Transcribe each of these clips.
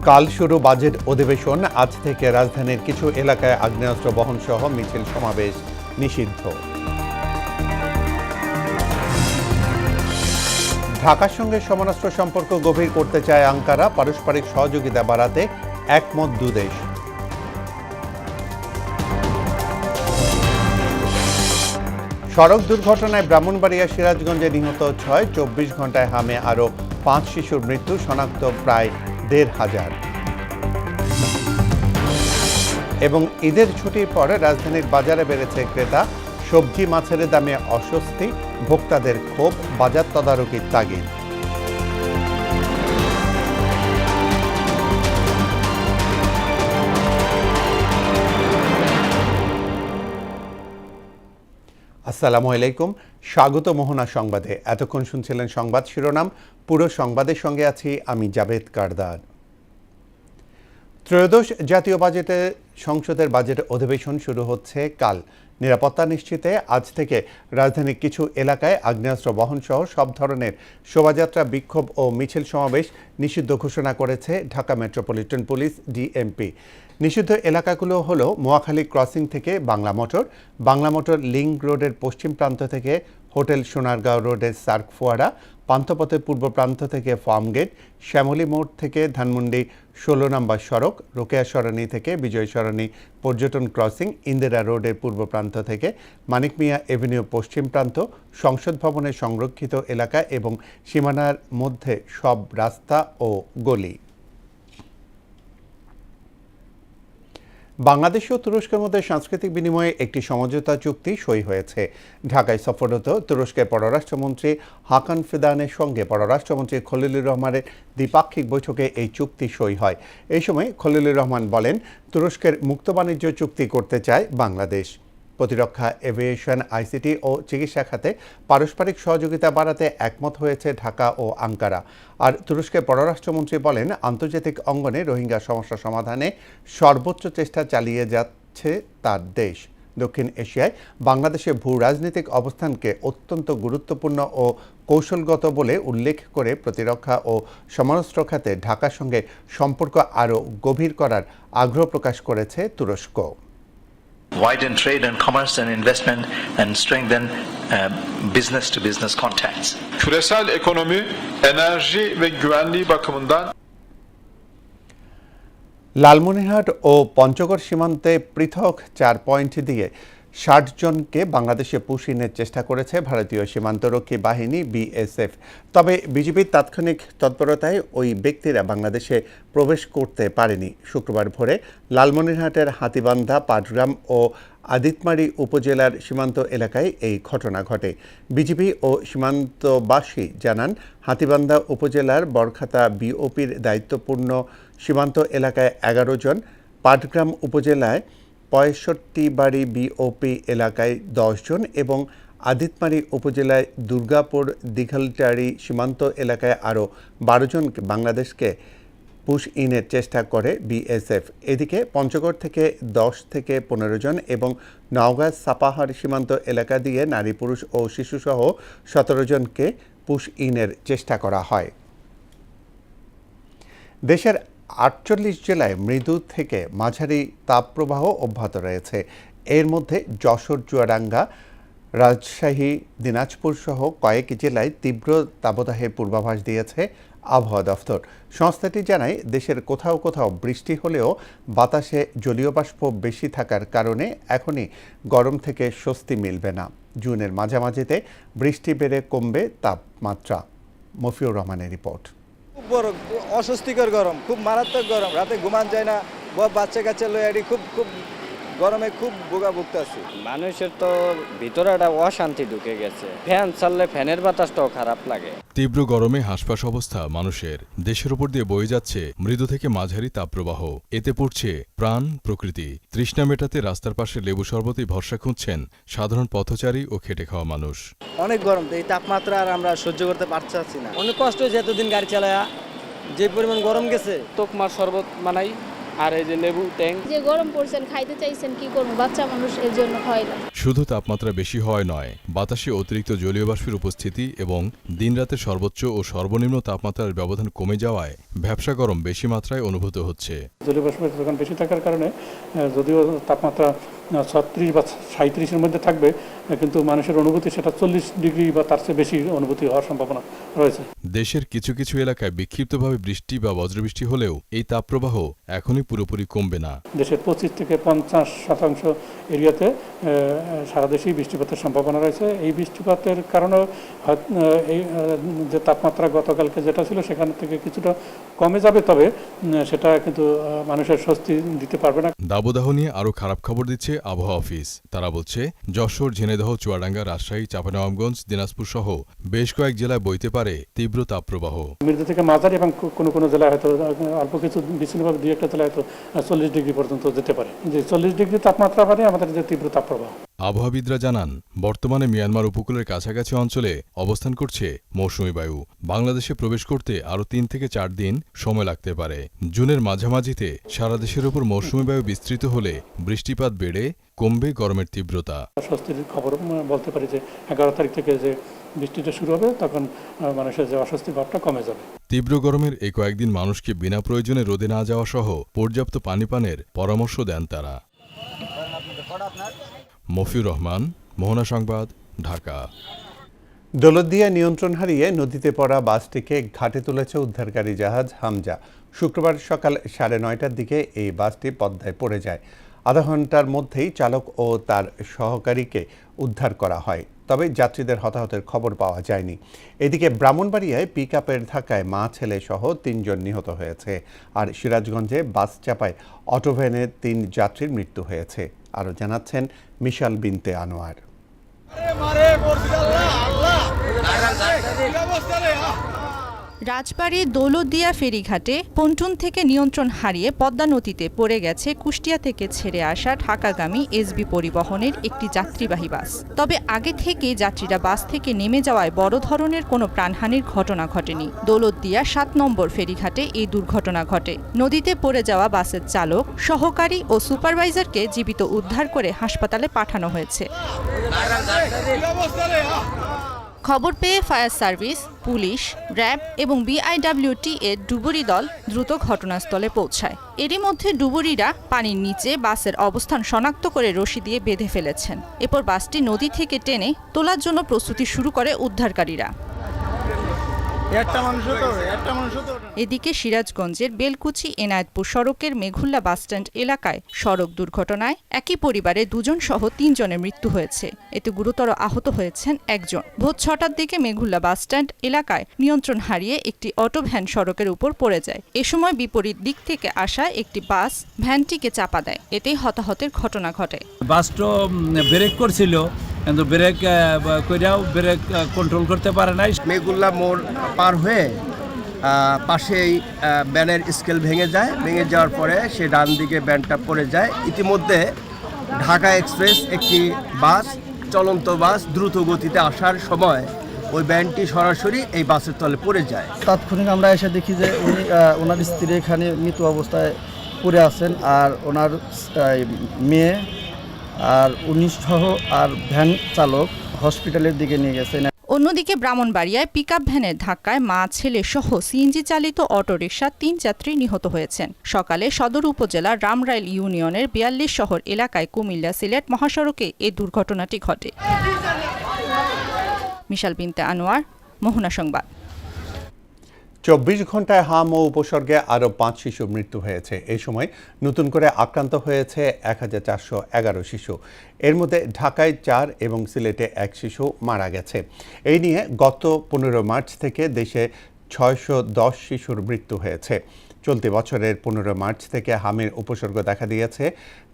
কাল শুরু বাজেট অধিবেশন। আজ থেকে রাজধানীর কিছু এলাকায় আগ্নেয়াস্ত্র বহন সহ মিছিল সমাবেশ নিষিদ্ধ। ঢাকার সঙ্গে সমরাস্ত্র সম্পর্ক গভীর করতে চায় আঙ্কারা। পারস্পরিক সহযোগিতা বাড়াতে একমত দুদেশ। সড়ক দুর্ঘটনায় ব্রাহ্মণবাড়িয়া সিরাজগঞ্জে নিহত 6, 24 ঘন্টায় হামে আরও 5 শিশুর মৃত্যু, শনাক্ত প্রায় 1,500। এবং ঈদের ছুটির পর রাজধানীর বাজারে বেড়েছে ক্রেতা। সবজি মাছের দামে অস্বস্তি, ভোক্তাদের ক্ষোভ, বাজার তদারকির তাগিদ। আসসালামু আলাইকুম, স্বাগত মোহনা সংবাদে। এতক্ষণ শুনছিলেন সংবাদ শিরোনাম। পুরো সংবাদের সঙ্গে আছি আমি জাভেদ কারদার। ত্রয়োদশ জাতীয় বাজেটে সংসদের বাজেট অধিবেশন শুরু হচ্ছে কাল। নিরাপত্তা নিশ্চিতে আজ থেকে রাজধানীর কিছু এলাকায় আগ্নেয়াস্ত্র বহন সহ সব ধরনের শোভাযাত্রা, বিক্ষোভ ও মিছিল সমাবেশ নিষিদ্ধ ঘোষণা করেছে ঢাকা মেট্রোপলিটন পুলিশ ডিএমপি। নিষিদ্ধ এলাকাগুলো হলো মোয়াখালী ক্রসিং থেকে বাংলা মোটর লিংক রোডের পশ্চিম প্রান্ত থেকে হোটেল সোনারগাঁও রোডের সার্ক ফোয়ারা, পান্থপথের পূর্ব প্রান্ত থেকে ফার্মগেট, শ্যামলী মোড় থেকে ধানমন্ডি 16 নম্বর সড়ক, রোকেয়া সরণি থেকে বিজয় সরণি পর্যটন ক্রসিং, ইন্দিরা রোডের পূর্ব প্রান্ত থেকে মানিক মিয়া এভিনিউ পশ্চিম প্রান্ত, সংসদ ভবনের সংরক্ষিত এলাকা এবং সীমানার মধ্যে সব রাস্তা ও গলি। বাংলাদেশ ও তুরস্কের মধ্যে সাংস্কৃতিক বিনিময়ে একটি সমঝোতা চুক্তি সই হয়েছে। ঢাকায় সফররত তুরস্কের পররাষ্ট্রমন্ত্রী হাকান ফিদানের সঙ্গে পররাষ্ট্রমন্ত্রী খলিলুর রহমানের দ্বিপাক্ষিক বৈঠকে এই চুক্তি সই হয়। এই সময় খলিলুর রহমান বলেন, তুরস্কের মুক্ত বাণিজ্য চুক্তি করতে চায় বাংলাদেশ। প্রতিরক্ষা, এভিয়েশন, আইসিটি ও চিকিৎসা খাতে পারস্পরিক সহযোগিতা বাড়াতে একমত হয়েছে ঢাকা ও আঙ্কারা। আর তুরস্কের পররাষ্ট্রমন্ত্রী বলেন, আন্তর্জাতিক অঙ্গনে রোহিঙ্গা সমস্যা সমাধানে সর্বোচ্চ চেষ্টা চালিয়ে যাচ্ছে তার দেশ। দক্ষিণ এশিয়ায় বাংলাদেশের ভূ রাজনৈতিক অবস্থানকে অত্যন্ত গুরুত্বপূর্ণ ও কৌশলগত বলে উল্লেখ করে প্রতিরক্ষা ও সমরাস্ত্র খাতে ঢাকার সঙ্গে সম্পর্ক আরও গভীর করার আগ্রহ প্রকাশ করেছে তুরস্ক। Widen trade and commerce and investment and strengthen business-to-business contacts. Küresel ekonomi, enerji ve güvenliği bakımından Lalmonirhat ও পঞ্চগড় সীমান্তে পৃথক 4 পয়েন্ট দিয়ে 60 জনকে বাংলাদেশে পুশিনের চেষ্টা করেছে ভারতীয় সীমান্তরক্ষী বাহিনী বিএসএফ। তবে বিজিবির তাৎক্ষণিক তৎপরতায় ওই ব্যক্তিরা বাংলাদেশে প্রবেশ করতে পারেনি। শুক্রবার ভোরে লালমনিরহাটের হাতিবান্ধা, পাটগ্রাম ও আদিতমারি উপজেলার সীমান্ত এলাকায় এই ঘটনা ঘটে। বিজিবি ও সীমান্তবাসী জানান, হাতিবান্ধা উপজেলার বরখাতা বিওপির দায়িত্বপূর্ণ সীমান্ত এলাকায় 11 জন, পাটগ্রাম উপজেলায় 65 বাড়ি বিওপি এলাকায় 10 জন এবং আদিতমারি উপজেলায় দুর্গাপুর দিঘলটারি সীমান্ত এলাকায় আরও 12 জনকে বাংলাদেশকে পুশ ইনের চেষ্টা করে বিএসএফ। এদিকে পঞ্চগড় থেকে 10 থেকে 15 জন এবং নওগাঁ সাপাহার সীমান্ত এলাকা দিয়ে নারী, পুরুষ ও শিশুসহ 17 জনকে পুশ ইনের চেষ্টা করা হয়। দেশের 48 জেলায় মৃদু থেকে মাঝারি তাপপ্রবাহ অব্যাহত রয়েছে। এর মধ্যে যশোর, চুয়াডাঙ্গা, রাজশাহী, দিনাজপুর সহ কয়েক জেলায় তীব্র দাবদাহের পূর্বাভাস দিয়েছে আবহাওয়া দফতর। সংস্থাটি জানায়, দেশের কোথাও কোথাও বৃষ্টি হলেও বাতাসে জলীয় বাষ্প বেশি থাকার কারণে এখনই গরম থেকে স্বস্তি মিলবে না। জুনের মাঝামাঝিতে বৃষ্টি বেড়ে কমবে তাপমাত্রা। মফিউর রহমানের রিপোর্ট। খুব বড় অস্বস্তিকর গরম, খুব মারাত্মক গরম, রাতে ঘুমান যায় না, বাচ্চা কাচ্চা লয়ারি খুব গরমে খুব ভুগতেছি। মানুষের তো ভিতরে একটা অশান্তি ঢুকে গেছে, ফ্যান চাললে ফ্যানের বাতাসটাও খারাপ লাগে। তীব্র গরমে হাসপাস অবস্থা মানুষের। দেশের উপর দিয়ে বয়ে যাচ্ছে মৃদু থেকে মাঝারি তাপপ্রবাহ। এতে পড়ছে প্রাণ, প্রকৃতি। তৃষ্ণা মেটাতে রাস্তার পাশে লেবু শরবতেই ভরসা খুঁজছেন সাধারণ পথচারী ও খেটে খাওয়া মানুষ। অনেক গরম, এই তাপমাত্রা আর আমরা সহ্য করতে পারছি না। অনেক কষ্ট হয়েছে এতদিন গাড়ি চালায়া, যে পরিমাণ গরম গেছে। তোকমার শরবত বানাই, আর এই যে লেবু ট্যাং। যে গরম পড়ছেন খাইতে চাইছেন কি করবো, বাচ্চা মানুষ এর জন্য খাওয়াইলাম। শুধু তাপমাত্রা বেশি হওয়ায় নয়, বাতাসে অতিরিক্ত জলীয় বাষ্পের উপস্থিতি এবং দিনরাতের সর্বোচ্চ ও সর্বনিম্ন তাপমাত্রার ব্যবধান কমে যাওয়ায় ভ্যাপসা গরম বেশি মাত্রায় অনুভূত হচ্ছে। জলীয় বাষ্পের যোগান বেশি থাকার কারণে যদিও তাপমাত্রা 36 বা 37-এর মধ্যে থাকবে, কিন্তু মানুষের অনুভূতি সেটা 40 ডিগ্রি বা তার চেয়ে বেশি অনুভূতি হওয়ার সম্ভাবনা রয়েছে। দেশের কিছু কিছু এলাকায় বিক্ষিপ্তভাবে বৃষ্টি বা বজ্রবৃষ্টি হলেও এই তাপপ্রবাহ এখনই পুরোপুরি কমবে না। দেশের 25 থেকে 50% এরিয়াতে সারা দেশেই বৃষ্টিপাতের সম্ভাবনা রয়েছে। এই বৃষ্টিপাতের কারণে এই যে তাপমাত্রা গতকালকে যেটা ছিল সেখান থেকে কিছুটা কমে যাবে, তবে সেটা কিন্তু মানুষের স্বস্তি দিতে পারবে না। দাবদাহ নিয়ে আরও খারাপ খবর দিচ্ছে আবহাওয়া অফিস। তারা বলছে, যশোর, ঝিনাইদহ, চুয়াডাঙ্গা, রাজশাহী, চাঁপাইনবাবগঞ্জ, দিনাজপুর সহ বেশ কয়েক জেলায় বইতে পারে তীব্র তাপপ্রবাহ। মৃদু থেকে মাঝারি এবং কোনো কোনো জেলায় হয়তো অল্প কিছু বিচ্ছিন্নভাবে 2-1টা জেলায় হয়তো 40 ডিগ্রি পর্যন্ত যেতে পারে। যে 40 ডিগ্রি তাপমাত্রা মানে আমাদের যে তীব্র তাপপ্রবাহ। আবহাওয়াবিদরা জানান, বর্তমানে মিয়ানমার উপকূলের কাছাকাছি অঞ্চলে অবস্থান করছে মৌসুমী বায়ু। বাংলাদেশে প্রবেশ করতে আরও 3 থেকে 4 দিন সময় লাগতে পারে। জুনের মাঝামাঝিতে সারা দেশের উপর মৌসুমী বায়ু বিস্তৃত হলে বৃষ্টিপাত বেড়ে কমবে গরমের তীব্রতা। স্বস্তির খবর বলতে পারি যে 11 তারিখ থেকে যে বৃষ্টিটা শুরু হবে তখন মানুষের যে অস্বস্তি ভাবটা কমে যাবে। তীব্র গরমের এই কয়েকদিন মানুষকে বিনা প্রয়োজনে রোদে না যাওয়া সহ পর্যাপ্ত পানি পানের পরামর্শ দেন তারা। মফিউর রহমান, মোহনা সংবাদ, ঢাকা। দৌলতদিয়া নিয়ন্ত্রণ হারিয়ে নদীতে পড়া বাসটিকে ঘাটে তুলেছে উদ্ধারকারী জাহাজ হামজা। শুক্রবার সকাল 9:30টার দিকে এই বাসটি পদ্মায় পড়ে যায়। আধা ঘন্টার মধ্যেই চালক ও তার সহকারীকে উদ্ধার করা হয়, তবে যাত্রীদের হতাহতের খবর পাওয়া যায়নি। এদিকে ব্রাহ্মণবাড়িয়ায় পিকআপের ধাক্কায় মা ছেলে সহ 3 জন নিহত হয়েছে, আর সিরাজগঞ্জে বাস চাপায় অটোভ্যানে 3 যাত্রীর মৃত্যু হয়েছে। আরও জানাচ্ছেন মিশাল বিনতে আনোয়ার। রাজবাড়ীর দৌলতদিয়া ফেরিঘাটে পন্টুন থেকে নিয়ন্ত্রণ হারিয়ে পদ্মা নদীতে পড়ে গেছে কুষ্টিয়া থেকে ছেড়ে আসা ঢাকাগামী এসবি পরিবহনের একটি যাত্রীবাহী বাস। তবে আগে থেকে যাত্রীরা বাস থেকে নেমে যাওয়ায় বড় ধরনের কোনো প্রাণহানির ঘটনা ঘটেনি। দৌলতদিয়া 7 নম্বর ফেরিঘাটে এই দুর্ঘটনা ঘটে। নদীতে পড়ে যাওয়া বাসের চালক, সহকারী ও সুপারভাইজারকে জীবিত উদ্ধার করে হাসপাতালে পাঠানো হয়েছে। খবর পেয়ে ফায়ার সার্ভিস, পুলিশ, র্যাব এবং বিআইডব্লিউটি এর ডুবুরি দল দ্রুত ঘটনাস্থলে পৌঁছায়। এরই মধ্যে ডুবুরিরা পানির নিচে বাসের অবস্থান শনাক্ত করে রশি দিয়ে বেঁধে ফেলেছেন। এরপর বাসটি নদী থেকে টেনে তোলার জন্য প্রস্তুতি শুরু করে উদ্ধারকারীরা। এদিকে সিরাজগঞ্জের বেলকুচি এনায়েতপুর সড়কের মেঘুল্লা বাসস্ট্যান্ড এলাকায় সড়ক দুর্ঘটনায় একই পরিবারে 2 জন সহ 3 জনের মৃত্যু হয়েছে। এতে গুরুতর আহত হয়েছেন 1 জন। ভোর 6টার দিকে মেঘুল্লা বাসস্ট্যান্ড এলাকায় নিয়ন্ত্রণ হারিয়ে একটি অটো ভ্যান সড়কের উপর পড়ে যায়। এ সময় বিপরীত দিক থেকে আসা একটি বাস ভ্যানটিকে চাপা দেয়। এতেই হতাহতের ঘটনা ঘটে। বাসটা ব্রেক করছিল, কিন্তু ব্রেক কইরাও ব্রেক কন্ট্রোল করতে পারে নাই। মেঘুল্লা মোড় পার হয়ে পাশেই ব্যানের স্কেল ভেঙে যাওয়ার পরে সে ডান দিকে ব্যানটা পড়ে যায়। ইতিমধ্যে ঢাকা এক্সপ্রেস একটি বাস, চলন্ত বাস, দ্রুত গতিতে আসার সময় ওই ব্যানটি সরাসরি এই বাসের তলে পড়ে যায়। তাৎক্ষণিক আমরা এসে দেখি যে ওনার স্ত্রী এখানে মৃত অবস্থায় পড়ে আছেন, আর ওনার মেয়ে আর 19 সহ আর ভ্যান চালক হসপিটালের দিকে নিয়ে গেছেন। অন্যদিকে ব্রাহ্মণবাড়িয়ায় পিকআপ ভ্যানের ধাক্কায় মা ছেলে সহ সিএনজি চালিত অটোরিকশা 3 যাত্রী নিহত হয়েছেন। সকালে সদর উপজেলার রামরাইল ইউনিয়নের 42 শহর এলাকায় কুমিল্লা সিলেট মহাসড়কে এই দুর্ঘটনাটি ঘটে। মিশাল বিনতে আনোয়ার, মোহনা সংবাদ। 24 ঘন্টায় হাম ও উপসর্গে আরও 5 শিশুর মৃত্যু হয়েছে। এই সময় নতুন করে আক্রান্ত হয়েছে 1411 শিশু। এর মধ্যে ঢাকায় 4 এবং সিলেটে 1 শিশু মারা গেছে। এই নিয়ে গত 15 মার্চ থেকে দেশে 610 শিশুর মৃত্যু হয়েছে। চলতি বছরের 15 মার্চ থেকে হামের উপসর্গ দেখা দিয়েছে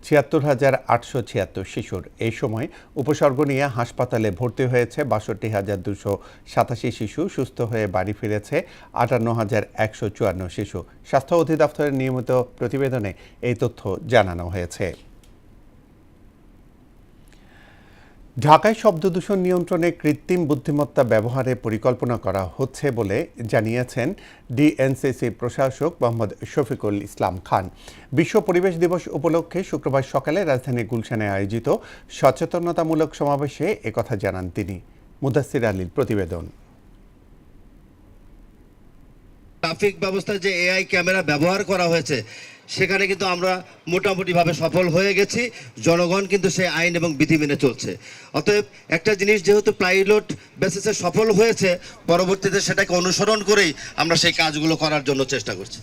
76,876 শিশুর। এই সময় উপসর্গ নিয়ে হাসপাতালে ভর্তি হয়েছে 62,287 শিশু। সুস্থ হয়ে বাড়ি ফিরেছে 58,154 শিশু। স্বাস্থ্য অধিদপ্তরের নিয়মিত প্রতিবেদনে এই তথ্য জানানো হয়েছে। ঢাকায় শব্দ দূষণ নিয়ন্ত্রণে কৃত্রিম বুদ্ধিমত্তা ব্যবহারে পরিকল্পনা করা হচ্ছে বলে জানিয়েছেন ডিএনসিসি প্রশাসক মোহাম্মদ শফিকুল ইসলাম খান। বিশ্ব পরিবেশ দিবস উপলক্ষে শুক্রবার সকালে রাজধানী গুলশানে আয়োজিত সচেতনতামূলক সমাবেশে একথা জানান তিনি। মুদাসসির আলীর প্রতিবেদন। ট্রাফিক ব্যবস্থায় যে এআই ক্যামেরা ব্যবহার করা হয়েছে সেখানে কিন্তু আমরা মোটামুটিভাবে সফল হয়ে গেছি। জনগণ কিন্তু সেই আইন এবং বিধি মেনে চলছে। অতএব একটা জিনিস যেহেতু পাইলট বেসিসে সফল হয়েছে, পরবর্তীতে সেটাকে অনুসরণ করেই আমরা সেই কাজগুলো করার জন্য চেষ্টা করছি।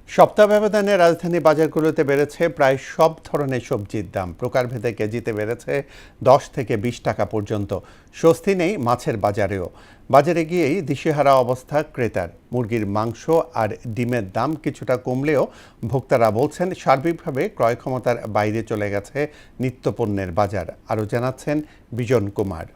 সপ্তাহ ব্যবধানে রাজধানী বাজারগুলোতে বেড়েছে প্রায় সব ধরনের সবজির দাম। প্রকারভেদে কেজিতে বেড়েছে 10 থেকে 20 টাকা পর্যন্ত। স্বস্তি নেই মাছের বাজারেও। বাজারে গিয়েই দিশেহারা অবস্থা ক্রেতার। মুরগির মাংস আর ডিমের দাম কিছুটা কমলেও ভোক্তারা বলছেন সার্বিকভাবে ক্রয় ক্ষমতার বাইরে চলে গেছে নিত্যপণ্যের বাজার। আরও জানাচ্ছেন বিজন কুমার।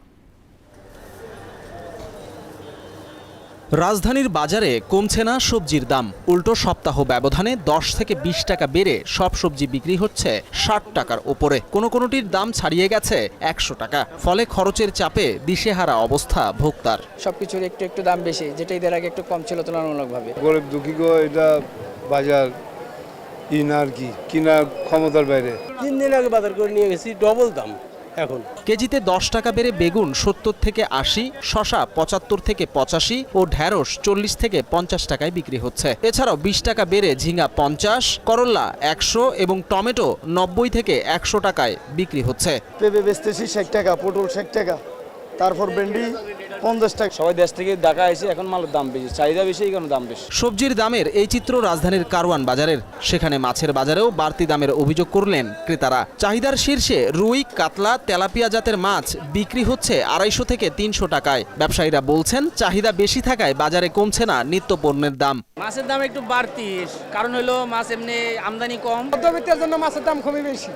রাজধানীর বাজারে কমছে না সবজির দাম, উল্টো সপ্তাহ ব্যবধানে 10 থেকে 20 টাকা বেড়ে সব সবজি বিক্রি হচ্ছে 60 টাকার ওপরে। কোনোটির দাম ছাড়িয়ে গেছে 100 টাকা। ফলে খরচের চাপে দিশেহারা অবস্থা ভোক্তার। সবকিছুর একটু একটু দাম বেশি, যেটা এদের আগে একটু কম ছিল তুলনামূলকভাবে। গরিব দুঃখী গো, এটা বাজার আর কি কিনা ক্ষমতার বাইরে। 3 দিন আগে বাজার করে নিয়ে গেছি, ডবল দাম এখন। কেজিতে 10 টাকা বেড়ে বেগুন 70 থেকে 80, শসা 75 থেকে 85 ও ঢ্যাঁড়স 40 থেকে 50 টাকায় বিক্রি হচ্ছে। এছাড়াও 20 টাকা বেড়ে ঝিঙ্গা 50, করল্লা 100 এবং টমেটো 90 থেকে 100 টাকায় বিক্রি হচ্ছে। পেঁপে বেচতেছি 60 টাকা, পটল 60 টাকা, তারপর ভেন্ডি 50 টাকা। সবাই দেশ থেকে ঢাকা এসে এখন মালের দাম বেশি, চাহিদা বেশি, কারণ দাম বেশি। সবজির দামের এই চিত্র রাজধানীর কারওয়ান বাজারের। সেখানে মাছের বাজারেও বাড়তি দামের অভিযোগ করলেন ক্রেতারা। চাহিদার শীর্ষে রুই, কাতলা, তেলাপিয়া জাতের মাছ বিক্রি হচ্ছে 250 থেকে 300 টাকায়। ব্যবসায়ীরা বলছেন চাহিদা বেশি থাকায় বাজারে কমছে না নিত্যপণ্যের দাম। মাছের দাম একটু বাড়তি, কারণ হলো মাছ এমনি আমদানি কম, মধ্যবিত্তের জন্য মাছের দাম খুবই বেশি।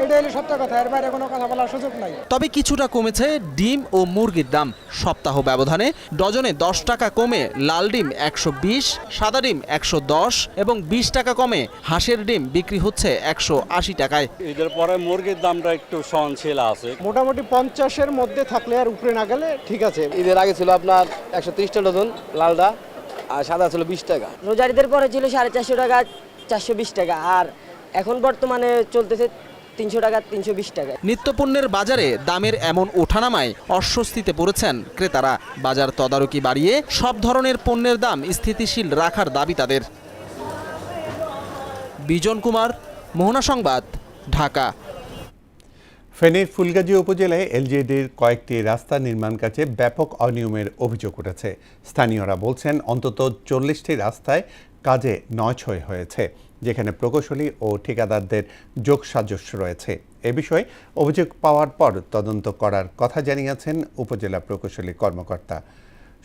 এটা হলো সত্য কথা, এর বাইরে কোনো কথা বলার সুযোগ নাই। তবে কিছুটা কমেছে ডিম ও মুরগির দাম। সপ্তাহ ব্যবধানে ডজনে 10 টাকা কমে লাল ডিম 120, সাদা ডিম 110 এবং 20 টাকা কমে হাঁসের ডিম বিক্রি হচ্ছে 180 টাকায়। ঈদের পরে মুরগির দামটা একটু সহনশীল আছে, মোটামুটি 50-এর মধ্যে থাকলে আর উপরে না গেলে ঠিক আছে। ঈদের আগে ছিল আপনার 130 টাকা ডজন লালটা, আর সাদা ছিল 20 টাকা। রোজার ঈদের পরে ছিল 450 টাকা, 420 টাকা, আর এখন বর্তমানে চলতেছে 300 টাকা, 320 টাকা। নিত্যপণ্যের বাজারে দামের এমন ওঠানামায় অস্বস্তিতে পড়েছেন ক্রেতারা। বাজার তদারকি বাড়িয়ে সব ধরনের পণ্যের দাম স্থিতিশীল রাখার দাবি তাদের। বিজন কুমার, মোহনা সংবাদ, ঢাকা। ফেনীর ফুলগাজী উপজেলায় এলজিডির কয়েকটি রাস্তা নির্মাণ কাজে ব্যাপক অনিয়মের অভিযোগ উঠেছে। স্থানীয়রা বলছেন অন্তত 40টি রাস্তায় কাজে নয়ছয় হয়েছে, যেখানে প্রকৌশলী ও ঠিকাদারদের যোগসাজশ রয়েছে। এ বিষয়ে অভিযোগ পাওয়ার পর তদন্ত করার কথা জানিয়েছেন উপজেলা প্রকৌশলী কর্মকর্তা।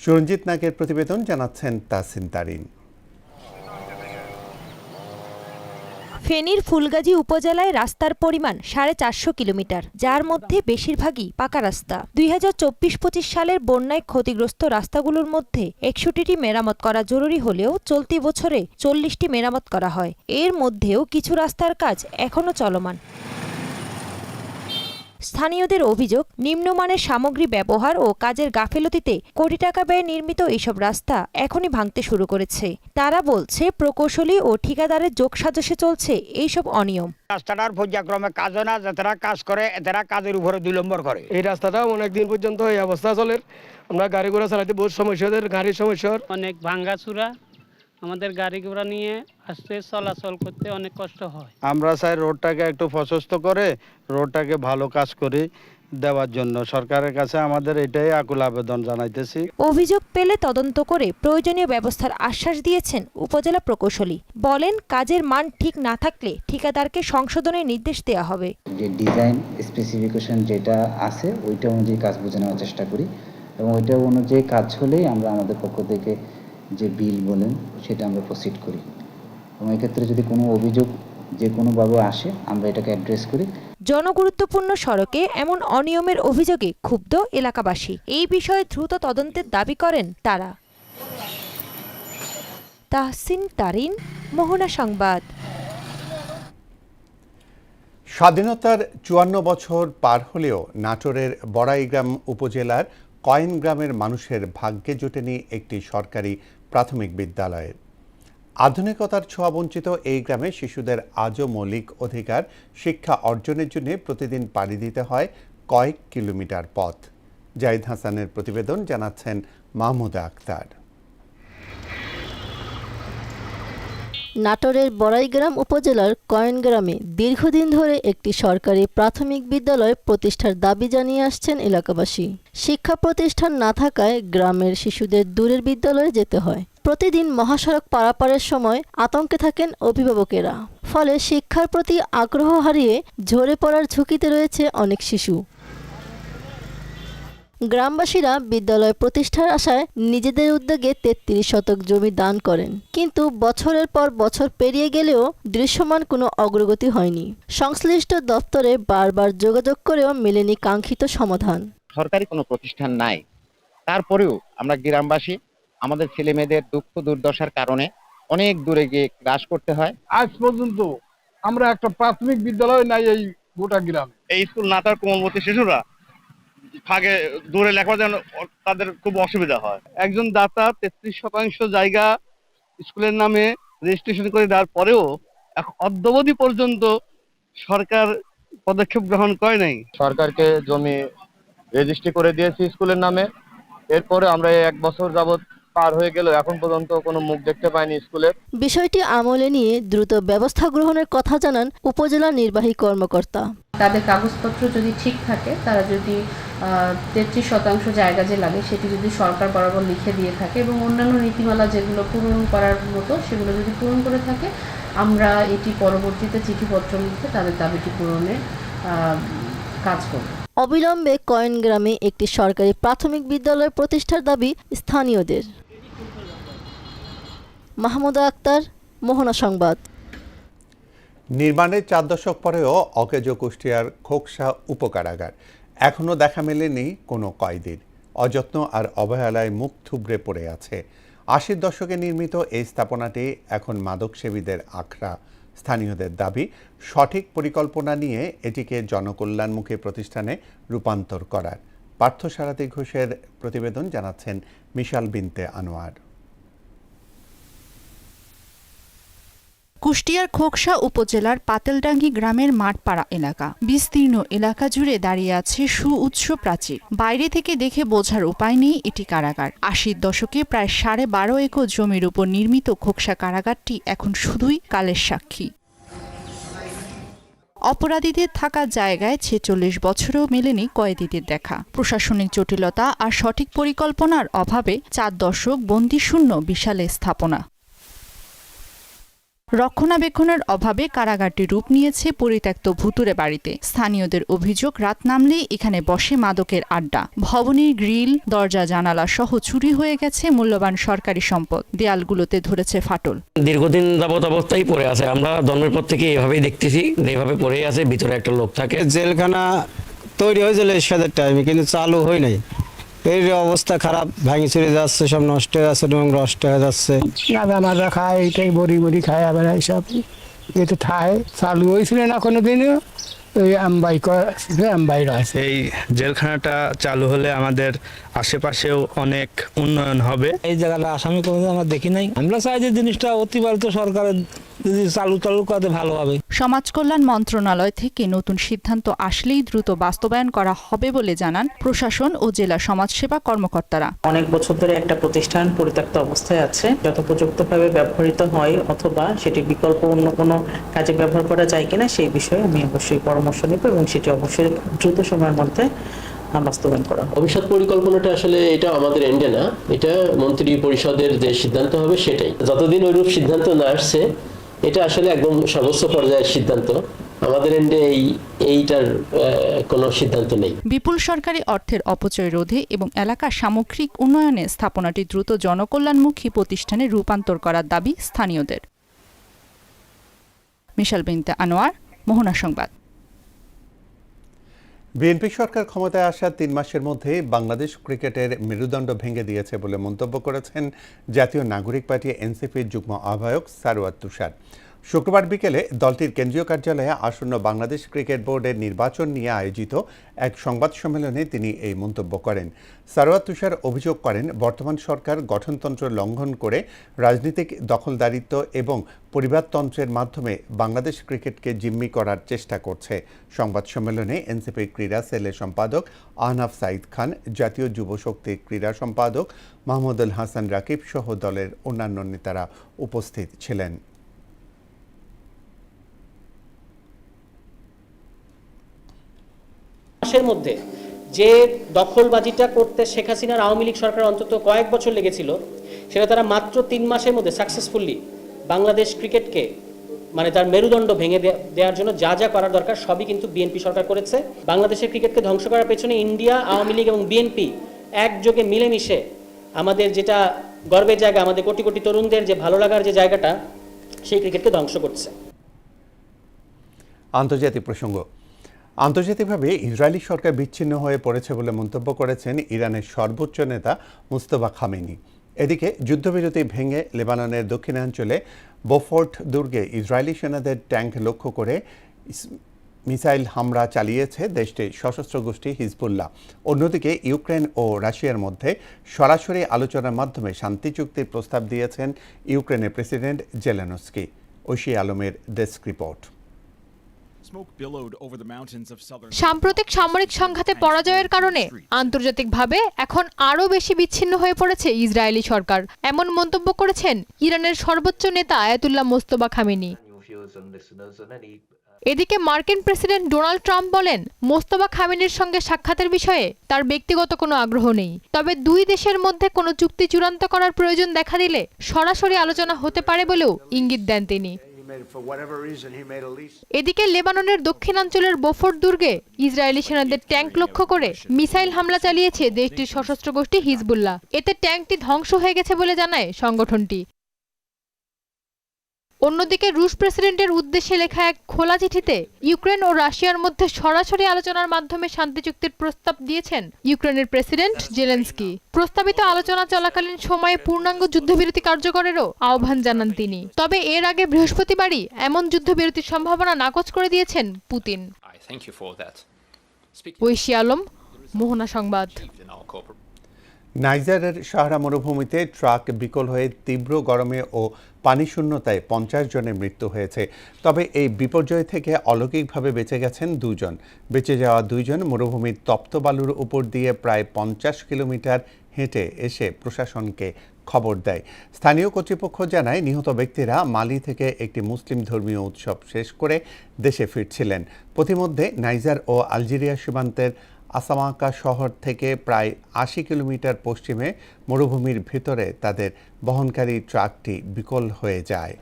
সুরঞ্জিত নাগের প্রতিবেদন, জানাচ্ছেন তাসিন তারিন। ফেনীর ফুলগাজী উপজেলায় রাস্তার পরিমাণ 450 কিলোমিটার, যার মধ্যে বেশিরভাগই পাকা রাস্তা। 2024-25 সালের বন্যায় ক্ষতিগ্রস্ত রাস্তাগুলোর মধ্যে 61টি মেরামত করা জরুরি হলেও চলতি বছরে 40টি মেরামত করা হয়। এর মধ্যেও কিছু রাস্তার কাজ এখনও চলমান। স্থানীয়দের অভিযোগ, নিম্নমানের সামগ্রী ব্যবহার ও কাজের গাফেলতিতে কোটি টাকা ব্যয়ে নির্মিত এইসব রাস্তা এখনই ভাঙতে শুরু করেছে। তারা বলছে প্রকৌশলী ও ঠিকাদারের যোগসাজশে চলছে এইসব অনিয়ম। রাস্তাটার পর্যায়ক্রমে কাজ হয় না, যারা কাজ করে এরা কাজের উপরে 2 নম্বর করে। এই রাস্তাটা অনেকদিন পর্যন্ত এই অবস্থা চলে। আমরা গাড়ি ঘোড়া চালাতে বহুত সমস্যা, গাড়ির সমস্যা, অনেক ভাঙ্গাচুরা, আমাদের গাড়ি ঘোড়া নিয়ে আসতে চলাচল করতে অনেক কষ্ট হয়। আমরা চাই রোডটাকে একটু প্রশস্ত করে রোডটাকে ভালো কাজ করে দেওয়ার জন্য সরকারের কাছে আমাদের এটাই আকুল আবেদন জানাইতেছি। অভিযোগ পেলে তদন্ত করে প্রয়োজনীয় ব্যবস্থার আশ্বাস দিয়েছেন উপজেলা প্রকৌশলী। বলেন, কাজের মান ঠিক না থাকলে ঠিকাদারকে সংশোধনের নির্দেশ দেওয়া হবে। যে ডিজাইন স্পেসিফিকেশন যেটা আছে ওইটা অনুযায়ী কাজ বুঝে নেওয়ার চেষ্টা করি, এবং ওইটা অনুযায়ী কাজ হলেই আমরা আমাদের পক্ষ থেকে যে বিল বলেন সেটা আমরা প্রসিড করি, এবং এক্ষেত্রে যদি কোনো অভিযোগ যে কোনোভাবে আসে আমরা এটাকে অ্যাড্রেস করি। জনগুরুত্বপূর্ণ সড়কে এমন অনিয়মের অভিযোগে ক্ষুব্ধ এলাকাবাসী। এই বিষয়ে দ্রুত তদন্তের দাবি করেন তারা। তাহসিন তারিন, মোহনা সংবাদ। স্বাধীনতার ৫৪ বছর পার হলেও নাটোরের বড়াইগ্রাম উপজেলার কয়েন গ্রামের মানুষের ভাগ্যে জোটেনি একটি সরকারি প্রাথমিক বিদ্যালয়ের। আধুনিকতার ছোঁয়াবঞ্চিত এই গ্রামে শিশুদের আজও মৌলিক অধিকার শিক্ষা অর্জনের জন্য প্রতিদিন পাড়ি দিতে হয় কয়েক কিলোমিটার পথ। জাহিদ হাসানের প্রতিবেদন, জানাচ্ছেন মাহমুদা আক্তার। নাটোরের বড়াইগ্রাম উপজেলার কয়েন গ্রামে দীর্ঘদিন ধরে একটি সরকারি প্রাথমিক বিদ্যালয় প্রতিষ্ঠার দাবি জানিয়ে আসছেন এলাকাবাসী। শিক্ষা প্রতিষ্ঠান না থাকায় গ্রামের শিশুদের দূরের বিদ্যালয়ে যেতে হয়। প্রতিদিন মহাসড়ক পারাপারের সময় আতঙ্কে থাকেন অভিভাবকেরা। ফলে শিক্ষার প্রতি আগ্রহ হারিয়ে ঝরে পড়ার ঝুঁকিতে রয়েছে অনেক শিশু। গ্রামবাসীরা বিদ্যালয় প্রতিষ্ঠার আশায় নিজেদের উদ্যোগে ৩৩ শতক জমি দান করেন, কিন্তু বছরের পর বছর পেরিয়ে গেলেও দৃশ্যমান কোনো অগ্রগতি হয়নি। সংশ্লিষ্ট দপ্তরে বারবার যোগাযোগ করেও মেলেনি কাঙ্ক্ষিত সমাধান। সরকারি কোনো প্রতিষ্ঠান নাই, তারপরেও আমরা গ্রামবাসী আমাদের ছেলে মেয়েদের দুঃখ দুর্দশার কারণে অনেক দূরে গিয়ে ক্লাস করতে হয়। আজ পর্যন্ত আমরা একটা প্রাথমিক বিদ্যালয় নাই এই গোটা গ্রামে। এই স্কুল না থাকার কোমলমতি শিশুরা ফাঁকে দূরে লেখাপড়া যেন তাদের খুব অসুবিধা হয়। একজন দাতা ৩৩% জায়গা স্কুলের নামে রেজিস্ট্রেশন করে দেওয়ার পরেও অদ্যাবধি পর্যন্ত সরকার পদক্ষেপ গ্রহণ করে নাই। সরকারকে জমি রেজিস্ট্রি করে দিয়েছি স্কুলের নামে, এরপরে আমরা ১ বছর যাবৎ পার হয়ে গেল, এখন পর্যন্ত কোনো মুখ দেখতে পাইনি স্কুলের। বিষয়টি আমলে নিয়ে দ্রুত ব্যবস্থা গ্রহণের কথা জানান উপজেলা নির্বাহী কর্মকর্তা। তাদের কাগজপত্র যদি ঠিক থাকে, তারা যদি ৩৩% জায়গা যে লাগে সেটি যদি সরকার বরাবর লিখে দিয়ে থাকে এবং অন্যান্য নীতিমালা যেগুলো পূরণ করার মতো সেগুলো যদি পূরণ করে থাকে, আমরা এটি পরবর্তীতে চিঠিপত্র লিখে তাদের দাবিটি পূরণের কাজ করব। অবিলম্বে কয়েন গ্রামে একটি সরকারি প্রাথমিক বিদ্যালয় প্রতিষ্ঠার দাবি স্থানীয়দের। মাহমুদা আক্তার, মোহনা সংবাদ। নির্মাণের ৪ দশক পরেও অকেজ কুষ্টিয়ার খোকসা উপকারাগার এখনও দেখা মেলেনি কোনো কয়েদির। অযত্ন আর অবহেলায় মুখ থুবড়ে পড়ে আছে। ৮০ দশকে নির্মিত এই স্থাপনাটি এখন মাদকসেবীদের আখড়া। স্থানীয়দের দাবি, সঠিক পরিকল্পনা নিয়ে এটিকে জনকল্যাণমুখী প্রতিষ্ঠানে রূপান্তর করার। পার্থসারথী ঘোষের প্রতিবেদন, জানাচ্ছেন মিশাল বিনতে আনোয়ার। কুষ্টিয়ার খোকসা উপজেলার পাতেলডাঙ্গি গ্রামের মাঠপাড়া এলাকা। বিস্তীর্ণ এলাকা জুড়ে দাঁড়িয়ে আছে সুউচ্চ প্রাচীর। বাইরে থেকে দেখে বোঝার উপায় নেই এটি কারাগার। ৮০ দশকে প্রায় ১২.৫ একর জমির উপর নির্মিত খোকসা কারাগারটি এখন শুধুই কালের সাক্ষী। অপরাধীদের থাকার জায়গায় ৪৬ বছরেও মেলেনি কয়েদিদের দেখা। প্রশাসনিক জটিলতা আর সঠিক পরিকল্পনার অভাবে ৪ দশক বন্দিশূন্য বিশাল স্থাপনা। রক্ষণাবেক্ষণের অভাবে কারাগারটি রূপ নিয়েছে পরিত্যক্ত ভুতুরে বাড়িতে। স্থানীয়দের অভিযোগ, রাত নামলেই এখানে বসে মাদকের আড্ডা। ভবনের গ্রিল, দরজা, জানালা সহ চুরি হয়ে গেছে মূল্যবান সরকারি সম্পদ। দেয়ালগুলোতে ধরেছে ফাটল। দীর্ঘদিন যাবত অবস্থায় পড়ে আছে। আমরা জন্মের পর থেকে এভাবেই দেখতেছি, যেভাবে পড়ে আছে, ভিতরে একটা লোক থাকে। জেলখানা তৈরি হয়েছিল এরশাদের টাইমে, কিন্তু চালু হয় নাই। এর অবস্থা খারাপ, ভাঙি চুরে যাচ্ছে, সব নষ্ট হয়ে যাচ্ছে এবং নষ্ট হয়ে যাচ্ছে। গাঁজা মাজা খায়, এইটাই বড়ি বড়ি খায়, আবার এইসব এটা খায়। চালু হয়েছিল না কোনোদিনও, ওই আমবাই রয়েছে। এই জেলখানাটা চালু হলে আমাদের আশেপাশেও অনেক উন্নয়ন হবে। এই জায়গাটা আসামি কোনোদিন আমরা দেখি নাই। আমরা চাই যে জিনিসটা অতিবাহিত সরকারের যদি চালু করতে ভালো হবে। সমাজ কল্যাণ মন্ত্রণালয় থেকে নতুন সিদ্ধান্ত আসলেই দ্রুত বাস্তবায়ন করা হবে বলে জানান প্রশাসন ও জেলা সমাজসেবা কর্মকর্তারা। অনেক বছর ধরে একটা প্রতিষ্ঠান পরিত্যক্ত অবস্থায় আছে, যথোপযুক্তভাবে ব্যবহৃত হয় অথবা সেটি বিকল্প অন্য কোনো কাজে ব্যবহার করা যায় কিনা সেই বিষয়ে আমি অবশ্যই পরামর্শ নেব এবং সেটি অবশ্যই দ্রুত সময়ের মধ্যে বাস্তবায়ন করা। ভবিষ্যৎ পরিকল্পনাটা আসলে এটা আমাদের এন্ডে না, এটা মন্ত্রী পরিষদের যে সিদ্ধান্ত হবে সেটাই। যতদিন ওইরূপ সিদ্ধান্ত না আসছে, এটা আসলে একদম সর্বোচ্চ পর্যায়ের সিদ্ধান্ত। আমাদের এন্ডে এইটার কোনো সিদ্ধান্ত নেই। বিপুল সরকারি অর্থের অপচয় রোধে এবং এলাকার সামগ্রিক উন্নয়নে স্থাপনাটি দ্রুত জনকল্যাণমুখী প্রতিষ্ঠানে রূপান্তর করার দাবি স্থানীয়দের। মিশাল বিনতে আনোয়ার, মোহনা সংবাদ। বিএনপি সরকার ক্ষমতায় আসার ৩ মাসের মধ্যে বাংলাদেশ ক্রিকেটের মেরুদণ্ড ভেঙে দিয়েছে বলে মন্তব্য করেছেন জাতীয় নাগরিক পার্টি এনসিপির যুগ্ম আহ্বায়ক সারওয়ার তুষার। শুক্রবার বিকেলে দলটির কেন্দ্রীয় কার্যালয়ে আসন্ন বাংলাদেশ ক্রিকেট বোর্ডের নির্বাচন নিয়ে আয়োজিত এক সংবাদ সম্মেলনে তিনি এই মন্তব্য করেন। সারোয়ার তুষার অভিযোগ করেন, বর্তমান সরকার গঠনতন্ত্র লঙ্ঘন করে রাজনৈতিক দখলদারিত্ব এবং পরিবারতন্ত্রের মাধ্যমে বাংলাদেশ ক্রিকেটকে জিম্মি করার চেষ্টা করছে। সংবাদ সম্মেলনে এনসিপির ক্রীড়া সেলের সম্পাদক আহনাফ সাঈদ খান, জাতীয় যুব শক্তির ক্রীড়া সম্পাদক মাহমুদুল হাসান রাকিব সহ দলের অন্যান্য নেতারা উপস্থিত ছিলেন। মাসের মধ্যে যে দখলবাজিটা করতে শেখ হাসিনার আওয়ামী লীগ সরকার অন্তত কয়েক বছর লেগেছিল, সেটা তারা মাত্র 3 মাসের মধ্যে সাকসেসফুলি বাংলাদেশ ক্রিকেটকে মানে তার মেরুদণ্ড ভেঙে দেওয়ার জন্য যা যা করার দরকার সবই কিন্তু বিএনপি সরকার করেছে। বাংলাদেশের ক্রিকেটকে ধ্বংস করার পেছনে ইন্ডিয়া, আওয়ামী লীগ এবং বিএনপি একযোগে মিলেমিশে আমাদের যেটা গর্বের জায়গা, আমাদের কোটি কোটি তরুণদের যে ভালো লাগার যে জায়গাটা, সেই ক্রিকেটকে ধ্বংস করছে। আন্তর্জাতিক প্রসঙ্গ। আন্তর্জাতিকভাবে ইসরায়েলি সরকার বিচ্ছিন্ন হয়ে পড়েছে বলে মন্তব্য করেছেন ইরানের সর্বোচ্চ নেতা মুস্তফা খামেনি। এদিকে যুদ্ধবিরতি ভেঙে লেবাননের দক্ষিণাঞ্চলে বোফোর্ট দুর্গে ইসরায়েলি সেনাদের ট্যাঙ্ক লক্ষ্য করে মিসাইল হামলা চালিয়েছে দেশটির সশস্ত্র গোষ্ঠী হিজবুল্লাহ। অন্যদিকে ইউক্রেন ও রাশিয়ার মধ্যে সরাসরি আলোচনার মাধ্যমে শান্তি চুক্তির প্রস্তাব দিয়েছেন ইউক্রেনের প্রেসিডেন্ট জেলেনস্কি। ঐশী আলমের ডেস্ক রিপোর্ট। সাম্প্রতিক সামরিক সংঘাতে পরাজয়ের কারণে আন্তর্জাতিকভাবে এখন আরও বেশি বিচ্ছিন্ন হয়ে পড়েছে ইসরায়েলি সরকার, এমন মন্তব্য করেছেন ইরানের সর্বোচ্চ নেতা আয়াতুল্লাহ মোস্তফা খামেনি। এদিকে মার্কিন প্রেসিডেন্ট ডোনাল্ড ট্রাম্প বলেন, মোস্তফা খামেনির সঙ্গে সাক্ষাতের বিষয়ে তার ব্যক্তিগত কোনো আগ্রহ নেই, তবে দুই দেশের মধ্যে কোনো চুক্তি চূড়ান্ত করার প্রয়োজন দেখা দিলে সরাসরি আলোচনা হতে পারে বলেও ইঙ্গিত দেন তিনি। এদিকে লেবাননের দক্ষিণাঞ্চলের বোফোর্ট দুর্গে ইসরায়েলি সেনাদের ট্যাঙ্ক লক্ষ্য করে মিসাইল হামলা চালিয়েছে দেশটির সশস্ত্র গোষ্ঠী হিজবুল্লাহ। এতে ট্যাঙ্কটি ধ্বংস হয়ে গেছে বলে জানায় সংগঠনটি। অন্যদিকে রুশ প্রেসিডেন্টের উদ্দেশ্যে লেখা এক খোলা চিঠিতে ইউক্রেন ও রাশিয়ার মধ্যে সরাসরি আলোচনার মাধ্যমে শান্তি চুক্তির প্রস্তাব দিয়েছেন ইউক্রেনের প্রেসিডেন্ট জেলেনস্কি। প্রস্তাবিত আলোচনা চলাকালীন সময়ে পূর্ণাঙ্গ যুদ্ধবিরতি কার্যকরেরও আহ্বান জানান তিনি। তবে এর আগে বৃহস্পতিবারই এমন যুদ্ধবিরতির সম্ভাবনা নাকচ করে দিয়েছেন পুতিন। ঐশী আলম, মোহনা সংবাদ। নাইজারের সাহারা মরুভূমিতে ট্রাক বিকল হয়ে তীব্র গরমে ও পানি শূন্যতায় 50 জনের মৃত্যু হয়েছে। তবে এই বিপর্যয় থেকে অলৌকিকভাবে বেঁচে গেছেন 2 জন। বেঁচে যাওয়া 2 জন মরুভূমির তপ্ত বালুর উপর দিয়ে প্রায় 50 কিলোমিটার হেঁটে এসে প্রশাসনকে খবর দেয়। স্থানীয় কর্তৃপক্ষ জানায়, নিহত ব্যক্তিরা মালি থেকে একটি মুসলিম ধর্মীয় উৎসব শেষ করে দেশে ফিরছিলেন। পথিমধ্যে নাইজার ও আলজেরিয়া সীমান্তের আসামাকা শহর থেকে প্রায় 80 কিলোমিটার পশ্চিমে মরুভূমির ভিতরে তাদের বহনকারী ট্রাকটি বিকল হয়ে যায়।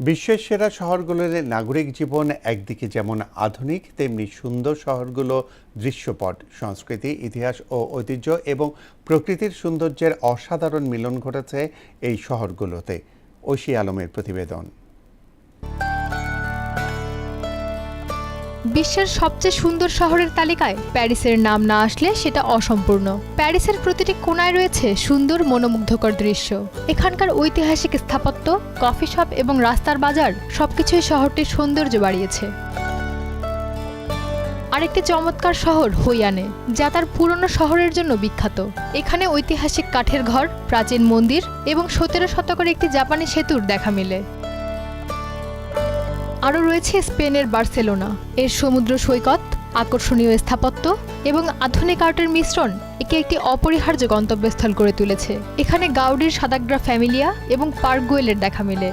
বিশ্বের সেরা শহরগুলোর নাগরিক জীবন একদিকে যেমন আধুনিক, তেমনি সুন্দর শহরগুলো দৃশ্যপট, সংস্কৃতি, ইতিহাস ও ঐতিহ্য এবং প্রকৃতির সৌন্দর্যের অসাধারণ মিলন ঘটেছে এই শহরগুলোতে। ঐশী আলমের প্রতিবেদন। বিশ্বের সবচেয়ে সুন্দর শহরের তালিকায় প্যারিসের নাম না আসলে সেটা অসম্পূর্ণ। প্যারিসের প্রতিটি কোণায় রয়েছে সুন্দর মনোমুগ্ধকর দৃশ্য। এখানকার ঐতিহাসিক স্থাপত্য, কফি শপ এবং রাস্তার বাজার সবকিছুই শহরটির সৌন্দর্য বাড়িয়েছে। আরেকটি চমৎকার শহর হইয়ানে, যা তার পুরনো শহরের জন্য বিখ্যাত। এখানে ঐতিহাসিক কাঠের ঘর, প্রাচীন মন্দির এবং 17 শতকের একটি জাপানি সেতুর দেখা মেলে। আরও রয়েছে স্পেনের বার্সেলোনা। এর সমুদ্র সৈকত, আকর্ষণীয় স্থাপত্য এবং আধুনিক আর্টের মিশ্রণ একে একটি অপরিহার্য গন্তব্যস্থল করে তুলেছে। এখানে গাউডির সাদাগ্রা ফ্যামিলিয়া এবং পার্ক গোয়েলের দেখা মেলে।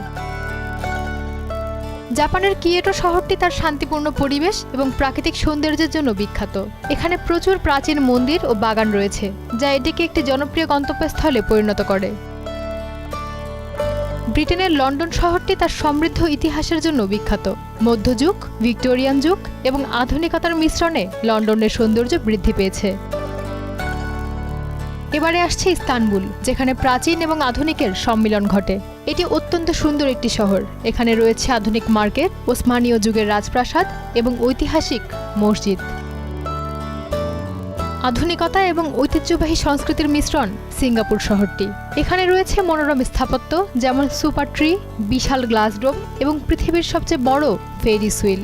জাপানের কিয়োটো শহরটি তার শান্তিপূর্ণ পরিবেশ এবং প্রাকৃতিক সৌন্দর্যের জন্য বিখ্যাত। এখানে প্রচুর প্রাচীন মন্দির ও বাগান রয়েছে, যা এটিকে একটি জনপ্রিয় গন্তব্যস্থলে পরিণত করে। ব্রিটেনের লন্ডন শহরটি তার সমৃদ্ধ ইতিহাসের জন্য বিখ্যাত। মধ্যযুগ, ভিক্টোরিয়ান যুগ এবং আধুনিকতার মিশ্রণে লন্ডনের সৌন্দর্য বৃদ্ধি পেয়েছে। এবারে আসছে ইস্তানবুল, যেখানে প্রাচীন এবং আধুনিকের সম্মিলন ঘটে। এটি অত্যন্ত সুন্দর একটি শহর। এখানে রয়েছে আধুনিক মার্কেট, ওসমানীয় যুগের রাজপ্রাসাদ এবং ঐতিহাসিক মসজিদ। আধুনিকতা এবং ঐতিহ্যবাহী সংস্কৃতির মিশ্রণ সিঙ্গাপুর শহরটি। এখানে রয়েছে মনোরম স্থাপত্য যেমন সুপার ট্রি, বিশাল গ্লাস ডোম এবং পৃথিবীর সবচেয়ে বড় ফেরিস হুইল।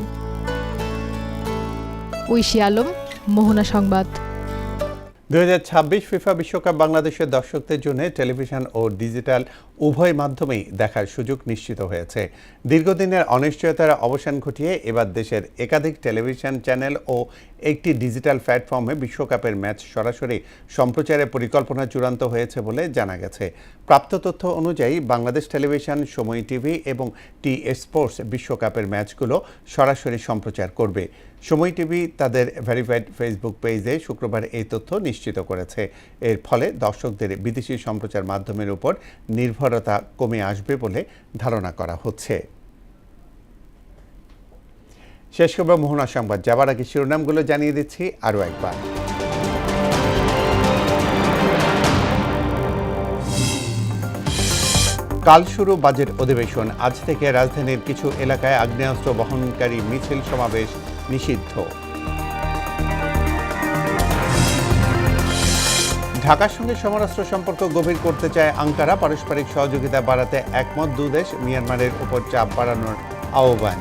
ঐশী আলম, মোহনা সংবাদ। 2026 ফিফা বিশ্বকাপ বাংলাদেশের দর্শকদের জন্য টেলিভিশন ও ডিজিটাল উভয় মাধ্যমেই দেখার সুযোগ নিশ্চিত হয়েছে। দীর্ঘদিনের অনিশ্চয়তার অবসান ঘটিয়ে এবার দেশের একাধিক টেলিভিশন চ্যানেল ও একটি ডিজিটাল প্ল্যাটফর্মে বিশ্বকাপের ম্যাচ সরাসরি সম্প্রচারের পরিকল্পনা চূড়ান্ত হয়েছে বলে জানা গেছে। প্রাপ্ত তথ্য অনুযায়ী বাংলাদেশ টেলিভিশন, সময় টিভি এবং টি স্পোর্টস বিশ্বকাপের ম্যাচগুলো সরাসরি সম্প্রচার করবে। সময় টিভি তাদের ভেরিফাইড ফেসবুক পেজে শুক্রবার এই তথ্য নিশ্চিত করেছে। এর ফলে দর্শকদের বিদেশি সম্প্রচার মাধ্যমের উপর নির্ভরতা কমে আসবে বলে ধারণা করা হচ্ছে। শেষ করব মোহনা সংবাদ যাবার আগে শিরোনামগুলো জানিয়ে দিচ্ছি আরও একবার। কাল শুরু বাজেট অধিবেশন। আজ থেকে রাজধানীর কিছু এলাকায় আগ্নেয়াস্ত্র বহনকারী মিছিল সমাবেশ নিষিদ্ধ। ঢাকার সঙ্গে সমরাস্ত্র সম্পর্ক গভীর করতে চায় আঙ্কারা। পারস্পরিক সহযোগিতা বাড়াতে একমত দুদেশ। মিয়ানমারের উপর চাপ বাড়ানোর আহ্বান।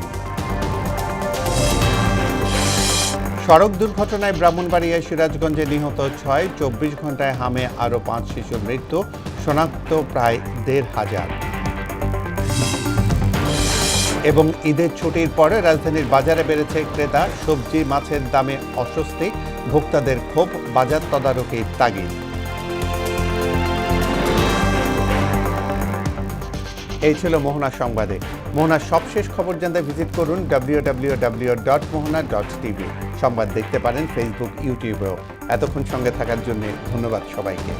সড়ক দুর্ঘটনায় ব্রাহ্মণবাড়িয়ায় সিরাজগঞ্জে নিহত 6, 24 ঘন্টায় হামে আরও 5 শিশুর মৃত্যু, শনাক্ত প্রায় 1,500। এবং ঈদের ছুটির পরে রাজধানীর বাজারে বেড়েছে ক্রেতা। সবজি মাছের দামে অস্বস্তি, ভোক্তাদের ক্ষোভ, বাজার তদারকির তাগিদ। এই ছিল মোহনা সংবাদে। মোহনার সবশেষ খবর জানতে ভিজিট করুন www.mohana.tv। সংবাদ দেখতে পারেন ফেসবুক, ইউটিউবেও। এতক্ষণ সঙ্গে থাকার জন্য ধন্যবাদ সবাইকে।